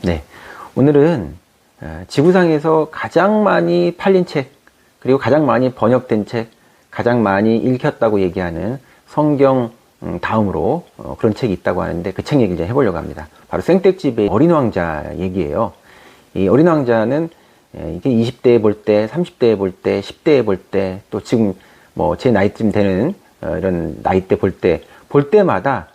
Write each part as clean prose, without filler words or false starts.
네, 오늘은 지구상에서 가장 많이 팔린 책, 그리고 가장 많이 번역된 책, 가장 많이 읽혔다고 얘기하는 성경 다음으로 그런 책이 있다고 하는데, 그 책 얘기를 이제 해보려고 합니다. 바로 생텍쥐베이의 어린 왕자 얘기예요. 이 어린 왕자는 이게 20대에 볼 때, 30대에 볼 때, 10대에 볼 때, 또 지금 뭐 제 나이쯤 되는 이런 나이대 볼 때마다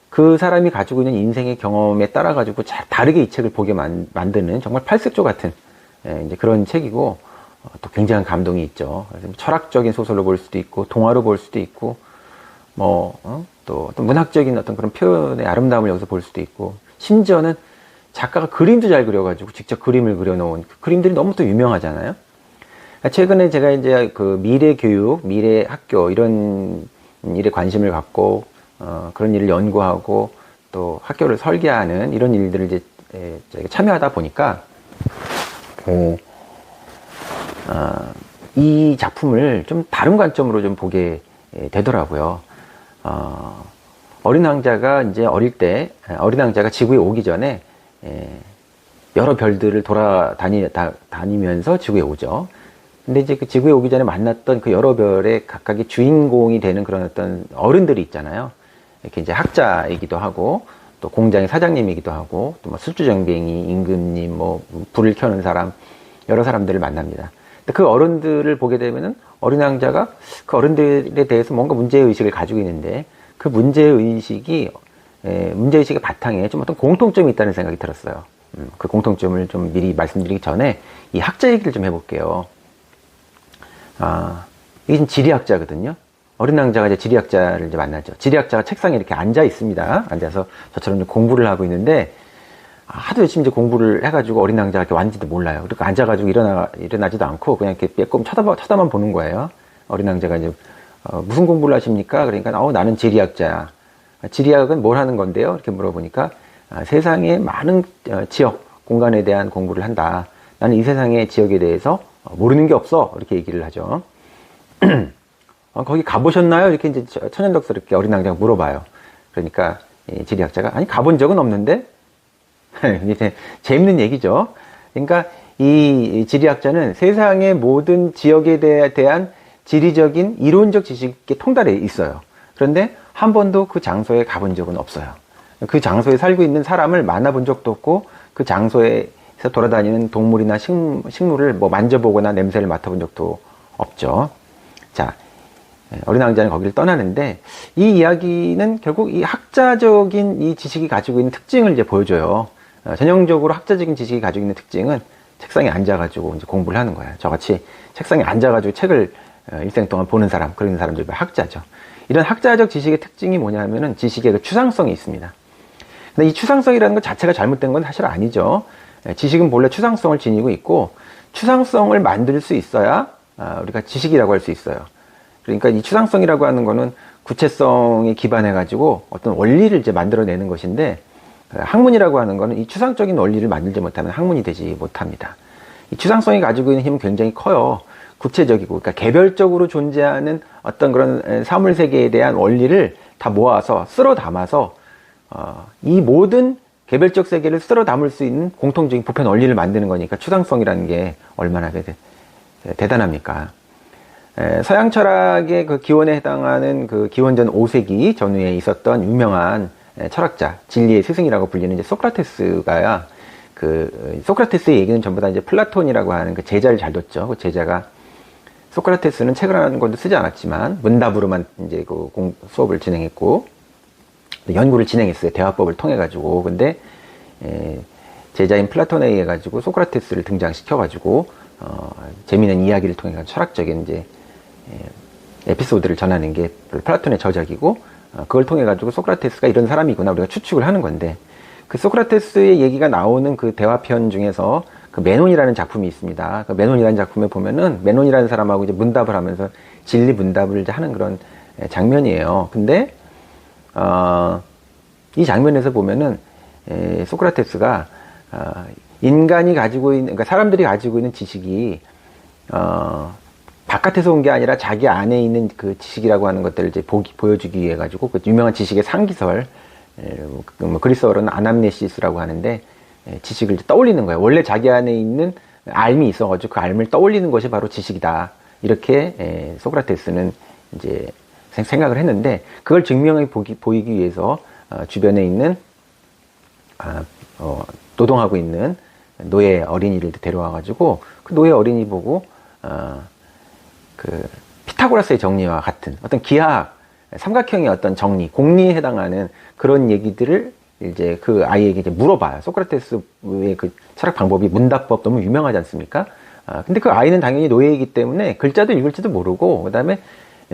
그 사람이 가지고 있는 인생의 경험에 따라 가지고 다르게 이 책을 보게 만드는 정말 팔색조 같은 이제 그런 책이고, 또 굉장한 감동이 있죠. 철학적인 소설로 볼 수도 있고, 동화로 볼 수도 있고, 또 문학적인 어떤 그런 표현의 아름다움을 여기서 볼 수도 있고, 심지어는 작가가 그림도 잘 그려가지고 직접 그림을 그려놓은 그 그림들이 너무 또 유명하잖아요. 최근에 제가 이제 그 미래 교육, 미래 학교 이런 일에 관심을 갖고 그런 일을 연구하고 또 학교를 설계하는 이런 일들을 이제 참여하다 보니까 이 작품을 좀 다른 관점으로 좀 보게 되더라고요. 어린 왕자가 이제 어린 왕자가 지구에 오기 전에 여러 별들을 돌아다니면서 지구에 오죠. 근데 이제 그 지구에 오기 전에 만났던 그 여러 별의 각각의 주인공이 되는 그런 어떤 어른들이 있잖아요. 이렇게 이제 학자이기도 하고, 또 공장의 사장님이기도 하고, 또 뭐 술주정뱅이, 임금님, 뭐 불을 켜는 사람, 여러 사람들을 만납니다. 근데 그 어른들을 보게 되면은 어린 왕자가 그 어른들에 대해서 뭔가 문제의식을 가지고 있는데, 그 문제의식의 바탕에 좀 어떤 공통점이 있다는 생각이 들었어요. 그 공통점을 좀 미리 말씀드리기 전에 이 학자 얘기를 좀 해볼게요. 이게 지금 지리학자거든요. 어린 왕자가 이제 지리학자를 이제 만나죠. 지리학자가 책상에 이렇게 앉아 있습니다. 앉아서 저처럼 좀 공부를 하고 있는데, 하도 열심히 이제 공부를 해가지고 어린 왕자가 이렇게 왔는지도 몰라요. 그리고 앉아가지고 일어나지도 않고 그냥 이렇게 빼꼼 쳐다만 보는 거예요. 어린 왕자가 이제, 무슨 공부를 하십니까? 그러니까, 나는 지리학자야. 지리학은 뭘 하는 건데요? 이렇게 물어보니까, 세상의 많은 지역, 공간에 대한 공부를 한다. 나는 이 세상의 지역에 대해서 모르는 게 없어. 이렇게 얘기를 하죠. 거기 가보셨나요? 이렇게 이제 천연덕스럽게 어린 왕자가 물어봐요. 그러니까 지리학자가 아니 가본 적은 없는데 이제 재밌는 얘기죠. 그러니까 이 지리학자는 세상의 모든 지역에 대한 지리적인 이론적 지식에 통달해 있어요. 그런데 한 번도 그 장소에 가본 적은 없어요. 그 장소에 살고 있는 사람을 만나본 적도 없고, 그 장소에서 돌아다니는 동물이나 식물을 뭐 만져보거나 냄새를 맡아본 적도 없죠. 자, 어린 왕자는 거기를 떠나는데, 이 이야기는 결국 이 학자적인 이 지식이 가지고 있는 특징을 이제 보여줘요. 전형적으로 학자적인 지식이 가지고 있는 특징은 책상에 앉아가지고 이제 공부를 하는 거예요. 저같이 책상에 앉아가지고 책을 일생 동안 보는 사람, 그런 사람들이 학자죠. 이런 학자적 지식의 특징이 뭐냐면은 지식의 그 추상성이 있습니다. 근데 이 추상성이라는 것 자체가 잘못된 건 사실 아니죠. 지식은 본래 추상성을 지니고 있고, 추상성을 만들 수 있어야 우리가 지식이라고 할 수 있어요. 그러니까 이 추상성이라고 하는 거는 구체성에 기반해 가지고 어떤 원리를 이제 만들어내는 것인데, 학문이라고 하는 거는 이 추상적인 원리를 만들지 못하면 학문이 되지 못합니다. 이 추상성이 가지고 있는 힘은 굉장히 커요. 구체적이고, 그러니까 개별적으로 존재하는 어떤 그런 사물 세계에 대한 원리를 다 모아서 쓸어 담아서 이 모든 개별적 세계를 쓸어 담을 수 있는 공통적인 보편 원리를 만드는 거니까 추상성이라는 게 얼마나 대단합니까? 서양 철학의 그 기원에 해당하는 그 기원전 5세기 전후에 있었던 유명한 철학자, 진리의 스승이라고 불리는 이제 소크라테스가, 소크라테스의 얘기는 전부 다 이제 플라톤이라고 하는 그 제자를 잘 뒀죠. 그 제자가, 소크라테스는 책을 한 권도 쓰지 않았지만 문답으로만 이제 그 수업을 진행했고, 연구를 진행했어요. 대화법을 통해 가지고. 근데 제자인 플라톤에 의해 가지고 소크라테스를 등장시켜 가지고 재미있는 이야기를 통해 가지고 철학적인 이제 에피소드를 전하는 게 플라톤의 저작이고, 그걸 통해 가지고 소크라테스가 이런 사람이구나 우리가 추측을 하는 건데, 그 소크라테스의 얘기가 나오는 그 대화편 중에서 그 메논이라는 작품이 있습니다. 그 메논이라는 작품에 보면은 메논이라는 사람하고 이제 문답을 하면서 진리 문답을 이제 하는 그런 장면이에요. 근데 이 장면에서 보면은 소크라테스가 인간이 가지고 있는, 그러니까 사람들이 가지고 있는 지식이 바깥에서 온 게 아니라 자기 안에 있는 그 지식이라고 하는 것들을 이제 보여주기 위해 가지고 그 유명한 지식의 상기설, 뭐 그리스어로는 아남네시스라고 하는데, 지식을 이제 떠올리는 거예요. 원래 자기 안에 있는 알미 있어가지고 그 알을 떠올리는 것이 바로 지식이다. 이렇게 소크라테스는 이제 생각을 했는데, 그걸 증명해 보이기 위해서 주변에 있는 노동하고 있는 노예 어린이를 데려와가지고 그 노예 어린이 보고 그 피타고라스의 정리와 같은 어떤 기하학 삼각형의 어떤 정리, 공리에 해당하는 그런 얘기들을 이제 그 아이에게 이제 물어봐요. 소크라테스의 그 철학 방법이 문답법 너무 유명하지 않습니까? 근데 그 아이는 당연히 노예이기 때문에 글자도 읽을지도 모르고, 그 다음에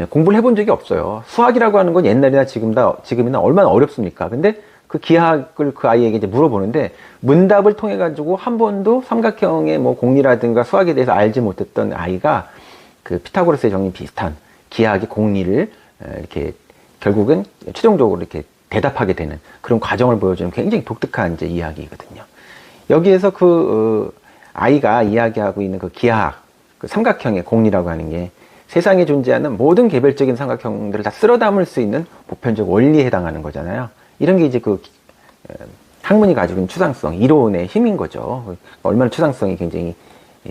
공부를 해본 적이 없어요. 수학이라고 하는 건 옛날이나 지금이나 얼마나 어렵습니까? 근데 그 기하학을 그 아이에게 이제 물어보는데, 문답을 통해 가지고 한 번도 삼각형의 뭐 공리라든가 수학에 대해서 알지 못했던 아이가 그 피타고라스의 정리 비슷한 기하학의 공리를 이렇게 결국은 최종적으로 이렇게 대답하게 되는 그런 과정을 보여주는 굉장히 독특한 이제 이야기거든요. 여기에서 그 아이가 이야기하고 있는 그 기하학, 그 삼각형의 공리라고 하는 게 세상에 존재하는 모든 개별적인 삼각형들을 다 쓸어 담을 수 있는 보편적 원리에 해당하는 거잖아요. 이런 게 이제 그 학문이 가지고 있는 추상성, 이론의 힘인 거죠. 얼마나 추상성이 굉장히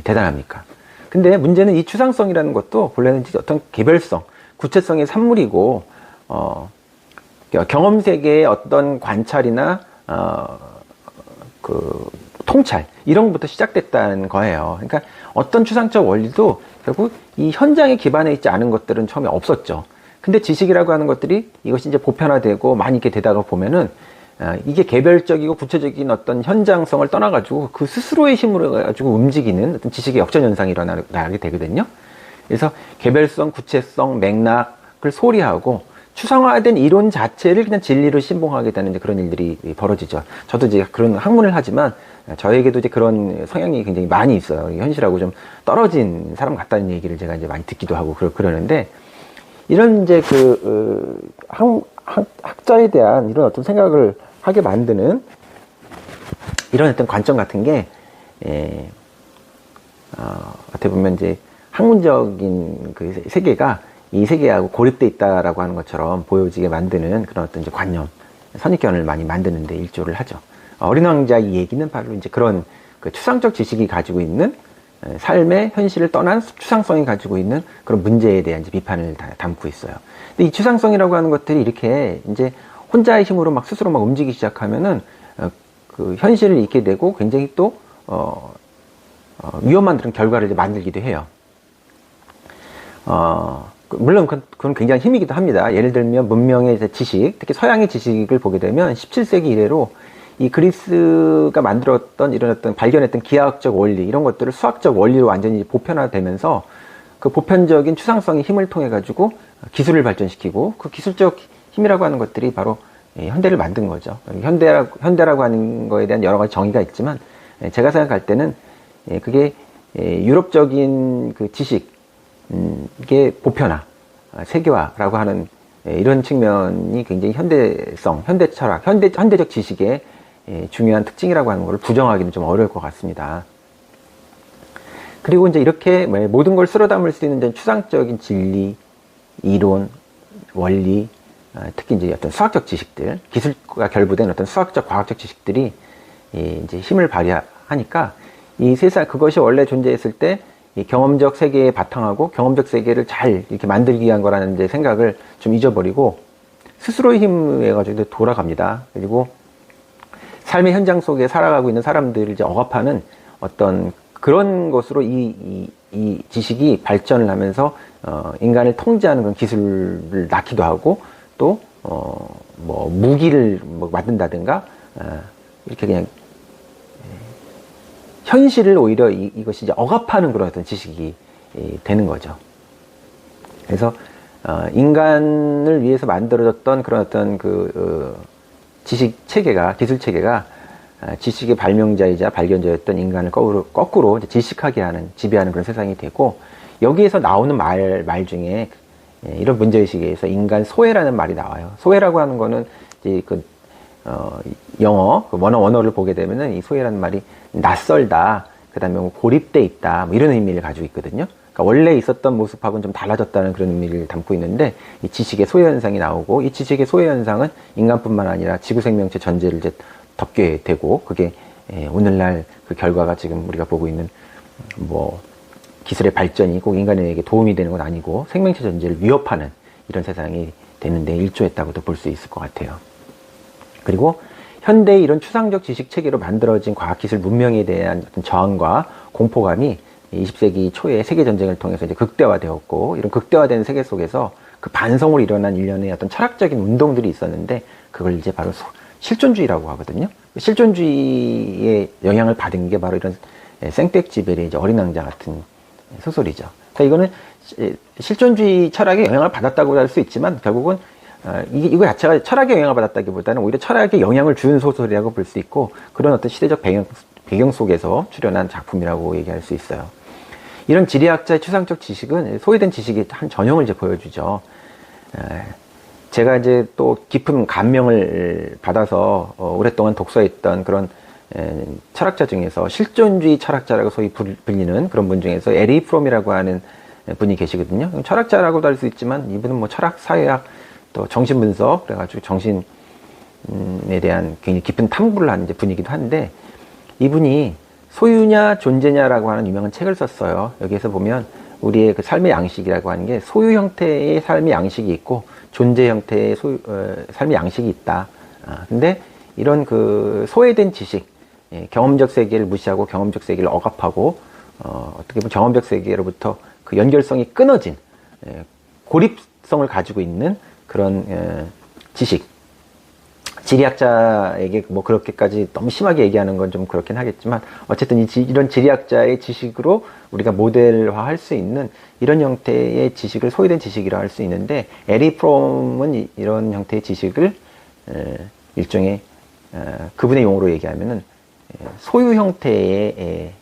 대단합니까? 근데 문제는 이 추상성이라는 것도 본래는 어떤 개별성, 구체성의 산물이고, 경험 세계의 어떤 관찰이나 그 통찰 이런 것부터 시작됐다는 거예요. 그러니까 어떤 추상적 원리도 결국 이 현장에 기반해 있지 않은 것들은 처음에 없었죠. 근데 지식이라고 하는 것들이 이것이 이제 보편화되고 많이 이렇게 되다가 보면은 이게 개별적이고 구체적인 어떤 현장성을 떠나가지고 그 스스로의 힘으로 가지고 움직이는 어떤 지식의 역전현상이 일어나게 되거든요. 그래서 개별성, 구체성, 맥락을 소리하고 추상화된 이론 자체를 그냥 진리로 신봉하게 되는 이제 그런 일들이 벌어지죠. 저도 이제 그런 학문을 하지만 저에게도 이제 그런 성향이 굉장히 많이 있어요. 현실하고 좀 떨어진 사람 같다는 얘기를 제가 이제 많이 듣기도 하고 그러는데, 이런 이제 학자에 대한 이런 어떤 생각을 하게 만드는 이런 어떤 관점 같은 게, 어떻게 보면 이제 학문적인 그 세계가 이 세계하고 고립돼 있다라고 하는 것처럼 보여지게 만드는 그런 어떤 이제 관념, 선입견을 많이 만드는데 일조를 하죠. 어린 왕자 이 얘기는 바로 이제 그런 그 추상적 지식이 가지고 있는 삶의 현실을 떠난 추상성이 가지고 있는 그런 문제에 대한 이제 비판을 담고 있어요. 근데 이 추상성이라고 하는 것들이 이렇게 이제 혼자의 힘으로 막 스스로 막 움직이기 시작하면은 그 현실을 잊게 되고 굉장히 또 위험한 그런 결과를 이제 만들기도 해요. 물론 그건 굉장히 힘이기도 합니다. 예를 들면 문명의 지식, 특히 서양의 지식을 보게 되면 17세기 이래로 이 그리스가 만들었던 이런 어떤 발견했던 기하학적 원리 이런 것들을 수학적 원리로 완전히 보편화되면서 그 보편적인 추상성의 힘을 통해 가지고 기술을 발전시키고, 그 기술적 힘이라고 하는 것들이 바로 현대를 만든 거죠. 현대라고 하는 거에 대한 여러 가지 정의가 있지만 제가 생각할 때는 그게 유럽적인 그 지식, 이게 보편화, 세계화라고 하는 이런 측면이 굉장히 현대성, 현대 철학, 현대적 지식의 중요한 특징이라고 하는 것을 부정하기는 좀 어려울 것 같습니다. 그리고 이제 이렇게 모든 걸 쓸어 담을 수 있는 추상적인 진리, 이론, 원리, 특히 이제 어떤 수학적 지식들, 기술과 결부된 어떤 수학적, 과학적 지식들이 이제 힘을 발휘하니까 이 세상, 그것이 원래 존재했을 때 이 경험적 세계에 바탕하고 경험적 세계를 잘 이렇게 만들기 위한 거라는 이제 생각을 좀 잊어버리고 스스로의 힘에 가지고 돌아갑니다. 그리고 삶의 현장 속에 살아가고 있는 사람들을 이제 억압하는 어떤 그런 것으로 이 지식이 발전을 하면서 인간을 통제하는 그런 기술을 낳기도 하고, 또 뭐 무기를 뭐 만든다든가 이렇게 그냥 현실을 오히려 이것이 이제 억압하는 그런 어떤 지식이 되는 거죠. 그래서 인간을 위해서 만들어졌던 그런 어떤 지식 체계가, 기술 체계가 지식의 발명자이자 발견자였던 인간을 거꾸로 질식하게 하는, 지배하는 그런 세상이 되고, 여기에서 나오는 말 중에 이런 문제의식에 의해서 인간 소외라는 말이 나와요. 소외라고 하는 거는 이제 영어, 원어를 보게 되면은 이 소외라는 말이 낯설다, 그 다음에 뭐 고립돼 있다, 뭐 이런 의미를 가지고 있거든요. 그러니까 원래 있었던 모습하고는 좀 달라졌다는 그런 의미를 담고 있는데, 이 지식의 소외 현상이 나오고, 이 지식의 소외 현상은 인간뿐만 아니라 지구 생명체 전체를 이제 덮게 되고, 그게 오늘날 그 결과가 지금 우리가 보고 있는 뭐 기술의 발전이 꼭 인간에게 도움이 되는 건 아니고 생명체 전체를 위협하는 이런 세상이 되는데 일조했다고도 볼 수 있을 것 같아요. 그리고 현대의 이런 추상적 지식 체계로 만들어진 과학기술 문명에 대한 어떤 저항과 공포감이 20세기 초에 세계전쟁을 통해서 이제 극대화되었고, 이런 극대화된 세계 속에서 그 반성으로 일어난 일련의 어떤 철학적인 운동들이 있었는데, 그걸 이제 바로 실존주의라고 하거든요. 실존주의의 영향을 받은 게 바로 이런 생백지벨의 이제 어린 왕자 같은 소설이죠. 그러니까 이거는 실존주의 철학의 영향을 받았다고 할 수 있지만, 결국은 이거 자체가 철학의 영향을 받았다기보다는 오히려 철학에 영향을 준 소설이라고 볼 수 있고, 그런 어떤 시대적 배경 속에서 출현한 작품이라고 얘기할 수 있어요. 이런 지리학자의 추상적 지식은 소외된 지식의 한 전형을 이제 보여주죠. 제가 이제 또 깊은 감명을 받아서 오랫동안 독서했던 그런 철학자 중에서 실존주의 철학자라고 소위 불리는 그런 분 중에서 에리 프롬이라고 하는 분이 계시거든요. 철학자라고도 할 수 있지만 이분은 뭐 철학, 사회학, 또 정신분석, 그래가지고 정신에 대한 굉장히 깊은 탐구를 하는 분이기도 한데, 이분이 소유냐 존재냐라고 하는 유명한 책을 썼어요. 여기에서 보면 우리의 그 삶의 양식이라고 하는 게 소유 형태의 삶의 양식이 있고 존재 형태의 삶의 양식이 있다. 근데 이런 그 소외된 지식, 경험적 세계를 무시하고 경험적 세계를 억압하고 어떻게 보면 경험적 세계로부터 그 연결성이 끊어진 고립성을 가지고 있는 그런 지식, 지리학자에게 뭐 그렇게까지 너무 심하게 얘기하는 건 좀 그렇긴 하겠지만, 어쨌든 이런 지리학자의 지식으로 우리가 모델화할 수 있는 이런 형태의 지식을 소외된 지식이라 할 수 있는데, 에리 프롬은 이런 형태의 지식을 일종의 그분의 용어로 얘기하면은 소유 형태의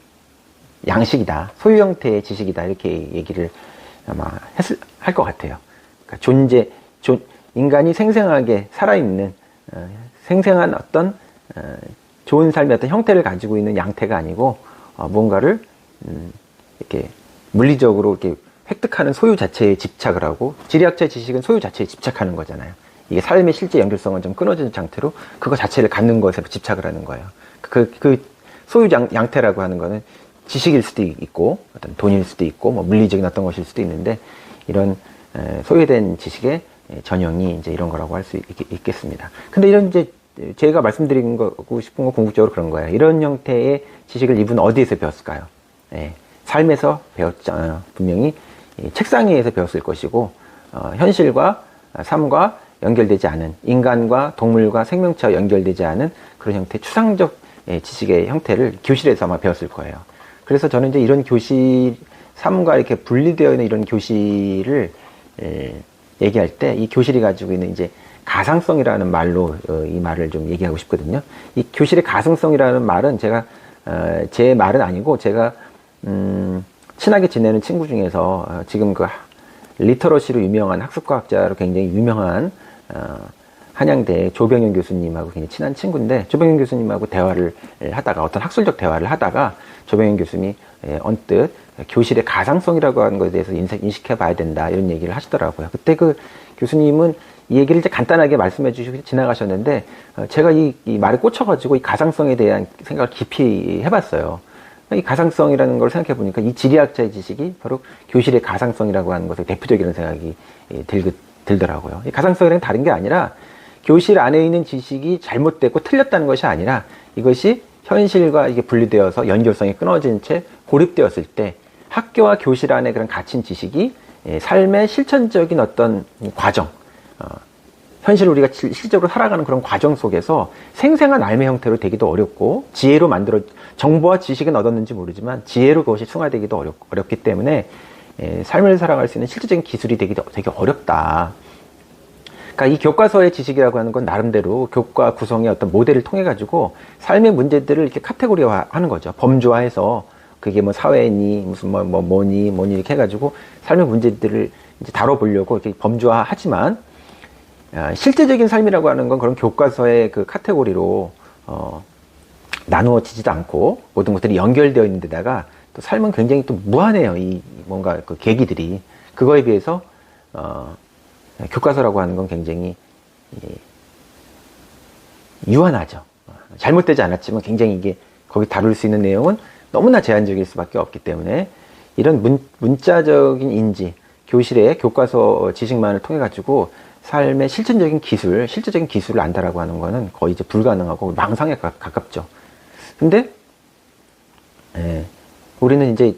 양식이다, 소유 형태의 지식이다, 이렇게 얘기를 아마 할 것 같아요. 그러니까 인간이 생생하게 살아있는 생생한 어떤 좋은 삶의 어떤 형태를 가지고 있는 양태가 아니고 무언가를 이렇게 물리적으로 이렇게 획득하는 소유 자체에 집착을 하고, 지리학자의 지식은 소유 자체에 집착하는 거잖아요. 이게 삶의 실제 연결성은 좀 끊어진 상태로 그거 자체를 갖는 것에 집착을 하는 거예요. 그 소유 양태라고 하는 거는 지식일 수도 있고 어떤 돈일 수도 있고 뭐 물리적인 어떤 것일 수도 있는데, 이런 소외된 지식의 전형이 이제 이런 거라고 할 수 있겠습니다. 근데 이런 이제 제가 말씀드린 거고 싶은 건 궁극적으로 그런 거예요. 이런 형태의 지식을 이분 어디에서 배웠을까요? 삶에서 배웠죠. 분명히 책상 위에서 배웠을 것이고, 현실과 삶과 연결되지 않은, 인간과 동물과 생명체와 연결되지 않은 그런 형태의 추상적 지식의 형태를 교실에서 아마 배웠을 거예요. 그래서 저는 이제 이런 교실, 삶과 이렇게 분리되어 있는 이런 교실을 얘기할 때 이 교실이 가지고 있는 이제 가상성이라는 말로 이 말을 좀 얘기하고 싶거든요. 이 교실의 가상성이라는 말은 제 말은 아니고, 제가 친하게 지내는 친구 중에서 지금 그 리터러시로 유명한 학습과학자로 굉장히 유명한 한양대 조병현 교수님하고 굉장히 친한 친구인데, 조병현 교수님하고 대화를 하다가, 어떤 학술적 대화를 하다가 조병현 교수님이 언뜻 교실의 가상성이라고 하는 것에 대해서 인식해 봐야 된다, 이런 얘기를 하시더라고요. 그때 그 교수님은 이 얘기를 이제 간단하게 말씀해 주시고 지나가셨는데, 제가 이 말에 꽂혀가지고 이 가상성에 대한 생각을 깊이 해봤어요. 이 가상성이라는 걸 생각해 보니까 이 지리학자의 지식이 바로 교실의 가상성이라고 하는 것의 대표적이라는 생각이 들더라고요. 이 가상성이랑 다른 게 아니라, 교실 안에 있는 지식이 잘못됐고 틀렸다는 것이 아니라, 이것이 현실과 이게 분리되어서 연결성이 끊어진 채 고립되었을 때 학교와 교실 안에 그런 갇힌 지식이 삶의 실천적인 어떤 과정, 현실 우리가 실제로 살아가는 그런 과정 속에서 생생한 삶의 형태로 되기도 어렵고, 지혜로 정보와 지식은 얻었는지 모르지만 지혜로 그것이 승화되기도 어렵기 때문에 삶을 살아갈 수 있는 실질적인 기술이 되기도 되게 어렵다. 그러니까 이 교과서의 지식이라고 하는 건 나름대로 교과 구성의 어떤 모델을 통해 가지고 삶의 문제들을 이렇게 카테고리화 하는 거죠. 범주화해서 그게 뭐 사회니 무슨 뭐니 이렇게 해가지고 삶의 문제들을 이제 다뤄보려고 이렇게 범주화 하지만, 실제적인 삶이라고 하는 건 그런 교과서의 그 카테고리로 나누어지지도 않고 모든 것들이 연결되어 있는 데다가 또 삶은 굉장히 또 무한해요. 이 뭔가 그 계기들이. 그거에 비해서 교과서라고 하는 건 굉장히 유한하죠. 잘못되지 않았지만 굉장히 이게 거기 다룰 수 있는 내용은 너무나 제한적일 수밖에 없기 때문에 이런 문자적인 인지, 교실의 교과서 지식만을 통해 가지고 삶의 실질적인 기술을 안다라고 하는 거는 거의 이제 불가능하고 망상에 가깝죠. 근데 우리는 이제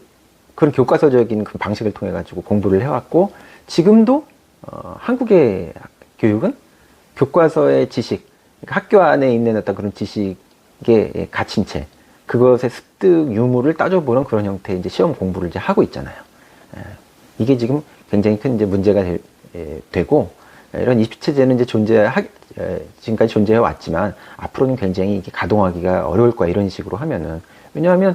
그런 교과서적인 그 방식을 통해 가지고 공부를 해왔고, 지금도 한국의 교육은 교과서의 지식, 그러니까 학교 안에 있는 어떤 그런 지식에 갇힌 채 그것의 습득 유무를 따져보는 그런 형태의 이제 시험 공부를 이제 하고 있잖아요. 이게 지금 굉장히 큰 이제 문제가 되고, 이런 입시체제는 이제 지금까지 존재해 왔지만 앞으로는 굉장히 이게 가동하기가 어려울 거야, 이런 식으로 하면은. 왜냐하면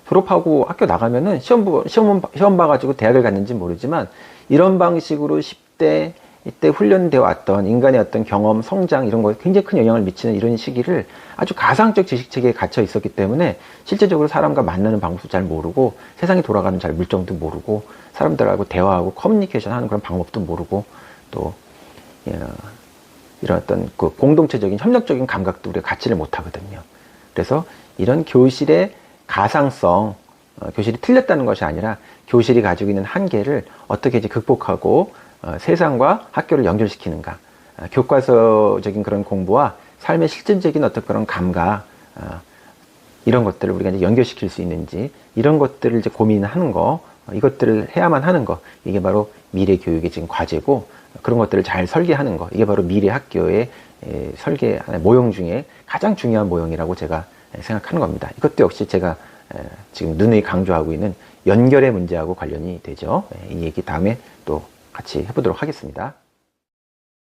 졸업하고 학교 나가면은 시험 봐가지고 대학을 갔는지 모르지만 이런 방식으로 10대 이때 훈련되어 왔던 인간의 어떤 경험, 성장 이런 거에 굉장히 큰 영향을 미치는 이런 시기를 아주 가상적 지식 체계에 갇혀 있었기 때문에 실제적으로 사람과 만나는 방법도 잘 모르고, 세상이 돌아가는 잘 물정도 모르고, 사람들하고 대화하고 커뮤니케이션 하는 그런 방법도 모르고, 또 이런 어떤 그 공동체적인 협력적인 감각도 우리가 갖지를 못하거든요. 그래서 이런 교실의 가상성, 교실이 틀렸다는 것이 아니라 교실이 가지고 있는 한계를 어떻게 이제 극복하고 세상과 학교를 연결시키는가, 교과서적인 그런 공부와 삶의 실질적인 어떤 그런 감각, 이런 것들을 우리가 이제 연결시킬 수 있는지, 이런 것들을 이제 고민하는 거, 이것들을 해야만 하는 거, 이게 바로 미래 교육의 지금 과제고, 그런 것들을 잘 설계하는 거, 이게 바로 미래 학교의 설계 모형 중에 가장 중요한 모형이라고 제가 생각하는 겁니다. 이것도 역시 제가 지금 누누이 강조하고 있는 연결의 문제하고 관련이 되죠. 이 얘기 다음에 또 같이 해보도록 하겠습니다.